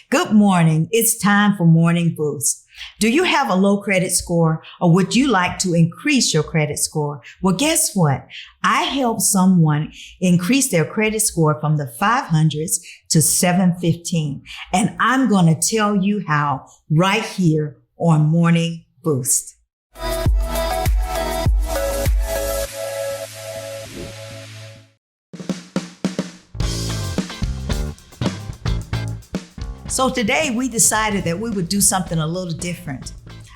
Good morning. It's time for Morning Boost. Do you have a low credit score or would you like to increase your credit score? Well, guess what? I helped someone increase their credit score from the 500s to 715. And I'm going to tell you how right here on Morning Boost. So today we decided that we would do something a little different.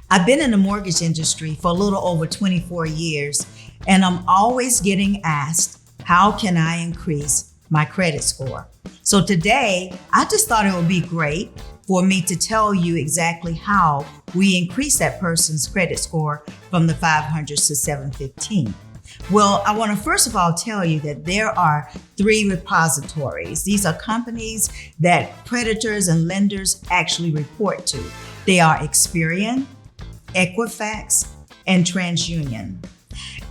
I've been in the mortgage industry for a little over 24 years, and I'm always getting asked, how can I increase my credit score? So today, I just thought it would be great for me to tell you exactly how we increase that person's credit score from the 500s to 715. Well, I want to first of all tell you that there are 3 repositories. These are companies that creditors and lenders actually report to. They are Experian, Equifax, and TransUnion.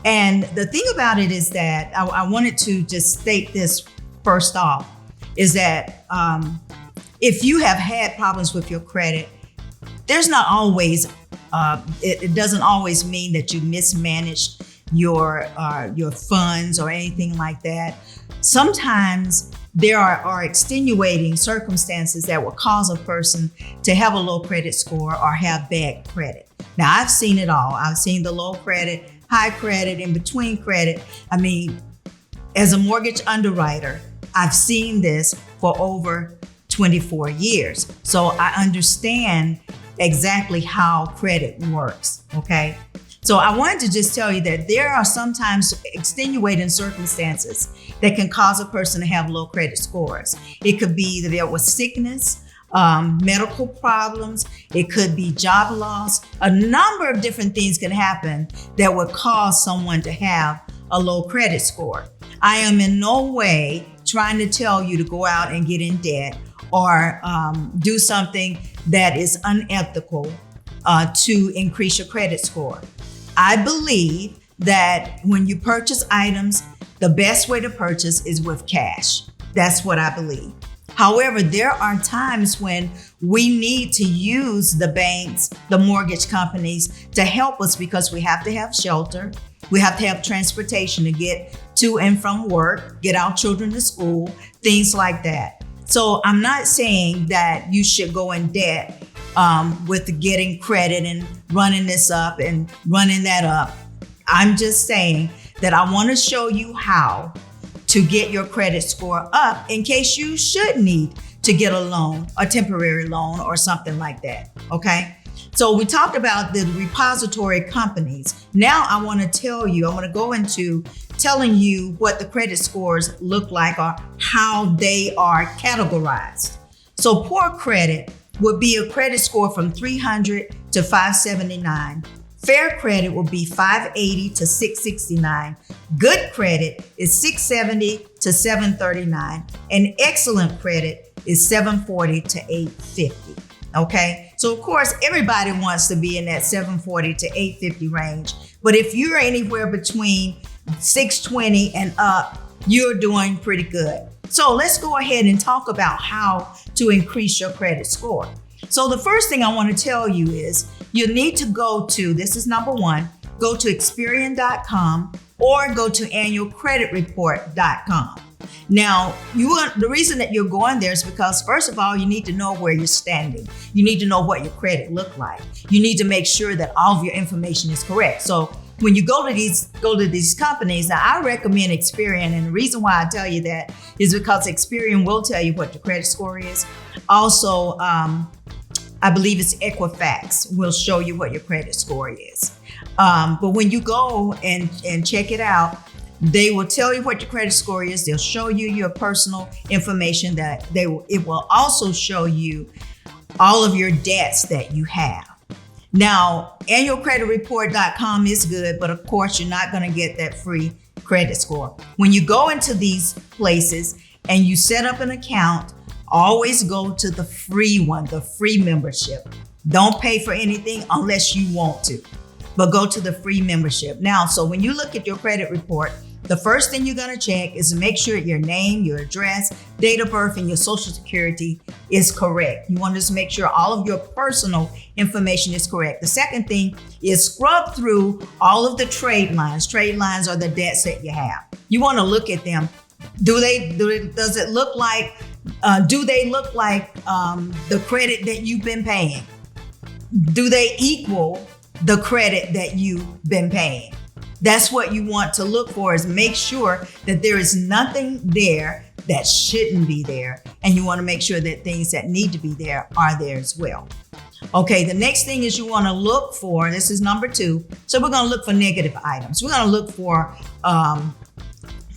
And the thing about it is that I wanted to just state this first off, is that if you have had problems with your credit, there's not always, it doesn't always mean that you mismanaged your funds or anything like that. Sometimes there are extenuating circumstances that will cause a person to have a low credit score or have bad credit. Now, I've seen it all. I've seen the low credit, high credit, in between credit. I mean, as a mortgage underwriter, I've seen this for over 24 years. So I understand exactly how credit works, okay? So I wanted to just tell you that there are sometimes extenuating circumstances that can cause a person to have low credit scores. It could be that there was sickness, medical problems. It could be job loss. A number of different things can happen that would cause someone to have a low credit score. I am in no way trying to tell you to go out and get in debt or do something that is unethical to increase your credit score. I believe that when you purchase items, the best way to purchase is with cash. That's what I believe. However, there are times when we need to use the banks, the mortgage companies to help us because we have to have shelter. We have to have transportation to get to and from work, get our children to school, things like that. So I'm not saying that you should go in debt with getting credit and running this up and running that up. I'm just saying that I want to show you how to get your credit score up in case you should need to get a loan, a temporary loan or something like that, okay? So we talked about the repository companies. Now I want to tell you, I want to go into telling you what the credit scores look like or how they are categorized. So poor credit would be a credit score from 300 to 579. Fair credit will be 580 to 669. Good credit is 670 to 739. And excellent credit is 740 to 850. Okay? So of course, everybody wants to be in that 740 to 850 range. But if you're anywhere between 620 and up, you're doing pretty good. So let's go ahead and talk about how to increase your credit score. So the first thing I want to tell you is you need to go to, this is number 1, go to Experian.com or go to annualcreditreport.com. Now, the reason that you're going there is because, first of all, you need to know where you're standing. You need to know what your credit look like. You need to make sure that all of your information is correct. So when you go to these companies, now I recommend Experian, and the reason why I tell you that is because Experian will tell you what your credit score is. Also, I believe it's Equifax will show you what your credit score is. But when you go and check it out, they will tell you what your credit score is. They'll show you your personal information. It will also show you all of your debts that you have. Now, annualcreditreport.com is good, but of course, you're not going to get that free credit score. When you go into these places and you set up an account, always go to the free one, the free membership. Don't pay for anything unless you want to, but go to the free membership. Now, so when you look at your credit report, The first thing you're going to check is to make sure your name, your address, date of birth, and your social security is correct. You want to just make sure all of your personal information is correct. The second thing is scrub through all of the trade lines. Trade lines are the debts that you have. You want to look at them. Does it look like, do they look like the credit that you've been paying? Do they equal the credit that you've been paying? That's what you want to look for, is make sure that there is nothing there that shouldn't be there. And you want to make sure that things that need to be there are there as well. Okay, the next thing is you want to look for, this is number 2. So we're going to look for negative items. We're going to look for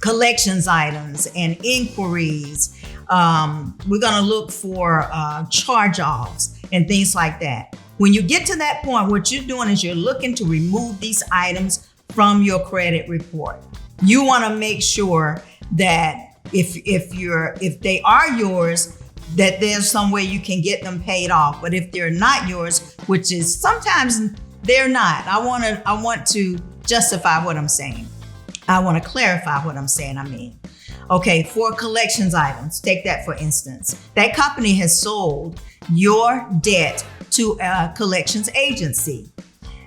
collections items and inquiries. We're going to look for charge-offs and things like that. When you get to that point, what you're doing is you're looking to remove these items from your credit report. You want to make sure that if they are yours, that there's some way you can get them paid off. But if they're not yours, which is sometimes they're not, I want to justify what I'm saying. I want to clarify what I'm saying. Okay, for collections items, take that for instance. That company has sold your debt to a collections agency.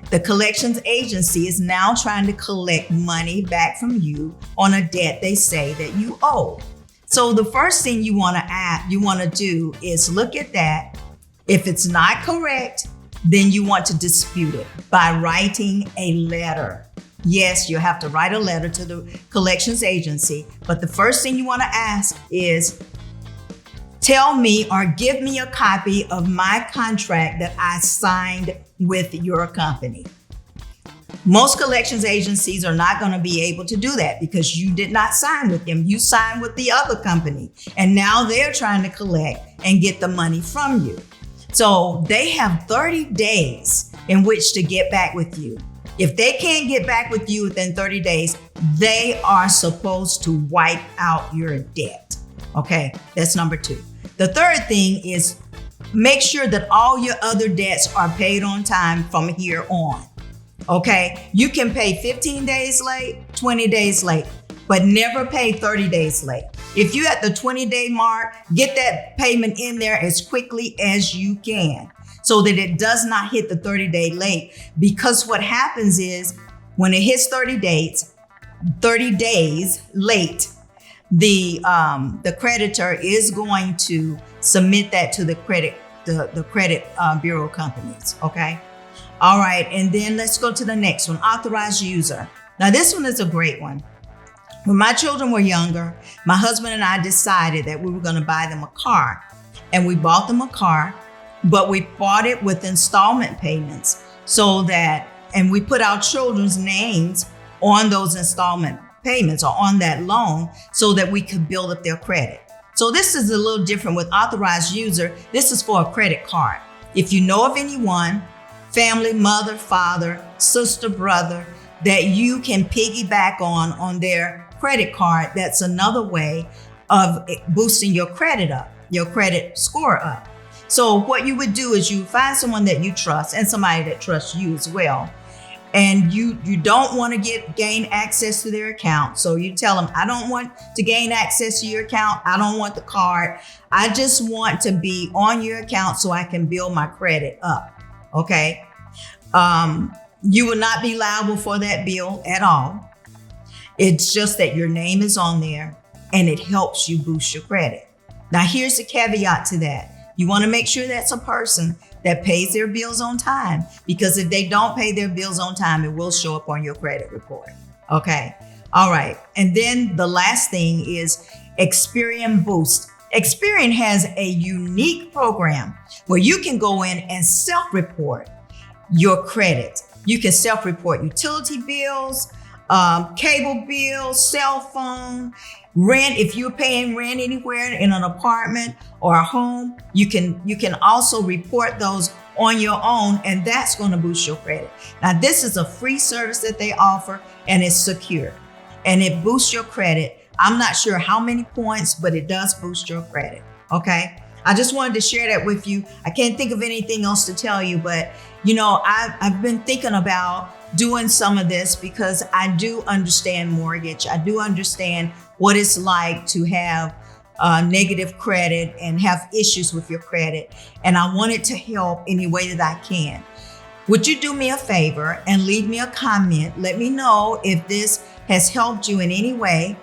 The collections agency is now trying to collect money back from you on a debt they say that you owe. So the first thing you want to do is look at that. If it's not correct, then you want to dispute it by writing a letter. Yes, you have to write a letter to the collections agency, but the first thing you want to ask is, tell me or give me a copy of my contract that I signed with your company. Most collections agencies are not going to be able to do that because you did not sign with them. You signed with the other company, and now they're trying to collect and get the money from you. So they have 30 days in which to get back with you. If they can't get back with you within 30 days, they are supposed to wipe out your debt. Okay, that's number 2. The third thing is make sure that all your other debts are paid on time from here on. Okay, you can pay 15 days late, 20 days late, but never pay 30 days late. If you're at the 20-day mark, get that payment in there as quickly as you can so that it does not hit the 30-day late. Because what happens is when it hits 30 days late, the creditor is going to submit that to the credit bureau companies. Okay. All right. And then let's go to the next one. Authorized user. Now this one is a great one. When my children were younger, my husband and I decided that we were going to buy them a car, and we bought them a car, but we bought it with installment payments and we put our children's names on those installment payments or on that loan so that we could build up their credit. So this is a little different with authorized user. This is for a credit card. If you know of anyone, family, mother, father, sister, brother, that you can piggyback on their credit card, that's another way of boosting your credit up, your credit score up. So what you would do is you find someone that you trust and somebody that trusts you as well. And you don't want to gain access to their account. So you tell them, I don't want to gain access to your account. I don't want the card. I just want to be on your account so I can build my credit up. Okay. You will not be liable for that bill at all. It's just that your name is on there and it helps you boost your credit. Now, here's the caveat to that. You want to make sure that's a person that pays their bills on time, because if they don't pay their bills on time, it will show up on your credit report. Okay. All right. And then the last thing is Experian Boost. Experian has a unique program where you can go in and self-report your credit. You can self-report utility bills, cable bills, cell phone, rent. If you're paying rent anywhere in an apartment or a home, you can also report those on your own, and that's going to boost your credit. Now, this is a free service that they offer, and it's secure, and it boosts your credit. I'm not sure how many points, but it does boost your credit. Okay. I just wanted to share that with you. I can't think of anything else to tell you, but you know, I've been thinking about doing some of this because I do understand mortgage. I do understand what it's like to have negative credit and have issues with your credit. And I wanted to help any way that I can. Would you do me a favor and leave me a comment? Let me know if this has helped you in any way,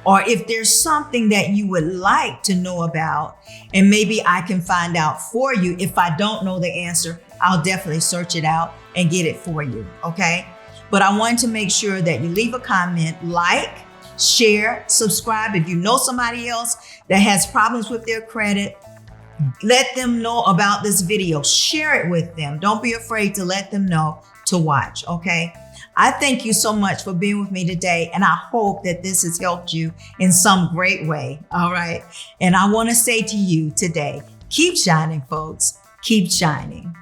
or if there's something that you would like to know about, and maybe I can find out for you. If I don't know the answer, I'll definitely search it out and get it for you, okay? But I want to make sure that you leave a comment, like, share, subscribe. If you know somebody else that has problems with their credit, let them know about this video. Share it with them. Don't be afraid to let them know to watch, okay? I thank you so much for being with me today, and I hope that this has helped you in some great way, all right? And I want to say to you today, keep shining, folks. Keep shining.